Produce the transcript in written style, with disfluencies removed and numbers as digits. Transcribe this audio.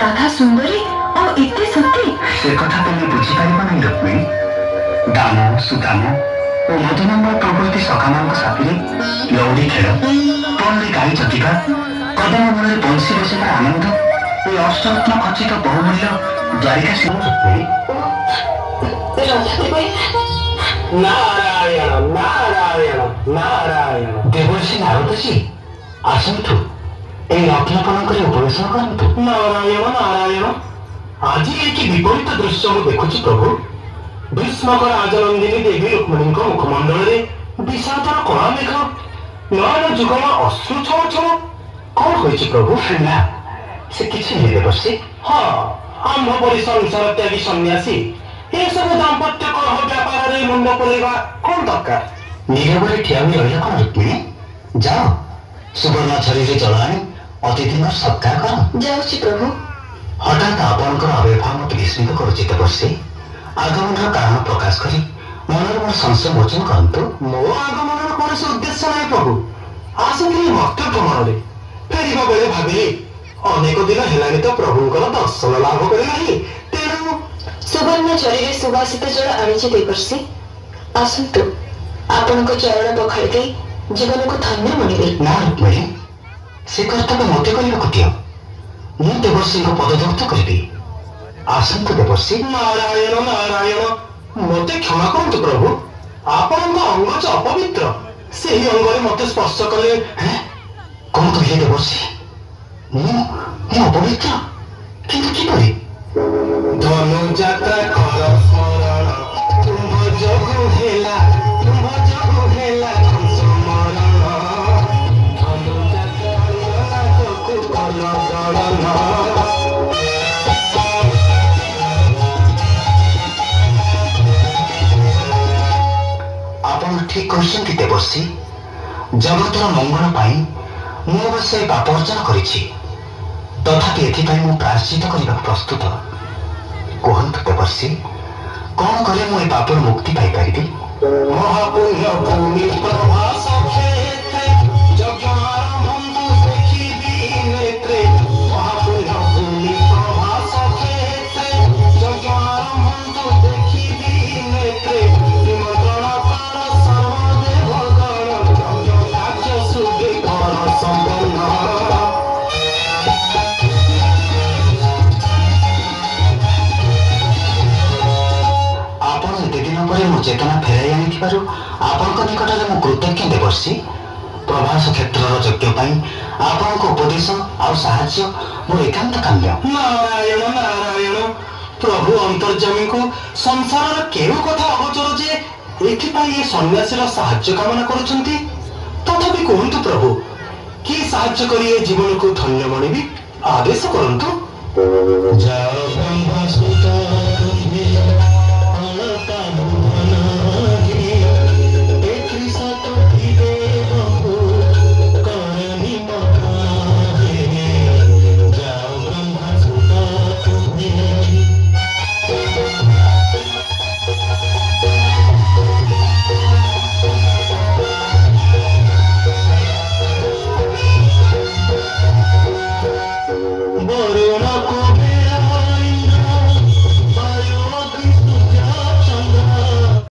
राधा सुंदरी और इतने सत्य से कथा तुम बुझीपार नहीं रुक्मिणी। दाम सुदाम और मधुनंद प्रभृति सखा साथी लौड़ी खेल पल्ले गाई जगिवा कदम मूल बंशी बसार आनंद ये अष्टरत्न खचित बहुमूल्य द्वारिका रुक्मिणी। नारायण नारायण नारायण। देवर्षि नारदजी आसतु रत्नपण कर उपवेशन करतु। नारायण नारायण। आज एक विपरीत दृश्य मु देखुची प्रभु। भीष्मक राजनंदिनी देवी रुक्मिणी मुखमंडल विषादर कला मेघ नयन जुगल अश्रु छल छल कौन होइछि प्रभु? ना से किसी नहीं देवर्षि। हाँ आंभ परी संसार त्यागी सन्यासी ये सब दाम्पत्य कलह व्यापार रे मुंड पड़ेगा कौन दरकार? नीरव ठिया हुई रहा कौन रुक्मिणी? जाओ सुवर्ण छरी जल आनी अतिथि सत्कार कर। जाऊँ प्रभु। हठात आपणकर आविर्भाव मत विस्मित करुछि देवर्षि। आगमन कारण प्रकाश करी मनर मोर संशय मोचन करतु। मो आगमन कौन उद्देश्य नहीं प्रभु। आसुଥିଲି ଭକ୍ତ ଭ୍ରମଣରେ ଫେରିବା ବେଳେ ଭାବିଲି ଅନେକ ଦିନ ହେଲାଣି ତ ପ୍ରଭୁଙ୍କର ଦର୍ଶନ ଲାଭ କରି ନାହିଁ ତେଣୁ सुवर्ण चरी सुवासित जल आनीची देवर्षि आसतु आपणक चरण पखाड़ी दे जीवन को धन्य मनिबे। ना रुक्मिणी से कर्तव्य मते करने दियो मु देवर्षि को पदधक्त करी। आसतु देवर्षि। नारायण नारायण मते क्षमा करतु प्रभु। आपणक अंग च अपवित्र से ही अंगरे मते स्पर्श कले। कौन कहले देवर्षि? मु अपवित्र किंतु किपरि? धनु जात्रा कर स्मरण तुम जगु हेला स्मरण धनु जात्रा जगु कल गणना। आपण ठीक कहते देवर्षि। जगतर मंगल पाई मु अवश्य पाप अर्जन करिछि तथापि एथिपाई मु प्रायश्चित करने प्रस्तुत। कहतु देवर्षि कौन कले मु ए पापर मुक्ति पाई पारिबि? महापुण्य भूमि प्रभास क्षेत्रे यज्ञ आरंभं देखिबि नेत्रे। महापुण्य भूमि प्रभास क्षेत्रे यज्ञ आरंभं देखिबि नेत्रे। निमंत्रण कर सर्वदेवगण यज्ञ कार्य सुविकर संपन्न। चेतना फेराई आनी आपण निकट में कृतज्ञ देवर्षि। प्रभास क्षेत्र यज्ञ आपण उपदेश आहाଯ୍य मोर एकांत काम्य। नारायण नारायण प्रभु अंतर्जामी को संसार केउ कथा अगोचर जे एथिपाई ये सन्यासीर साहाय्य कामना करुछंती। तथापि कहतु प्रभु कि साहाय्य करी जीवन को धन्य मणिबी आदेश करंतु। जय ब्रह्म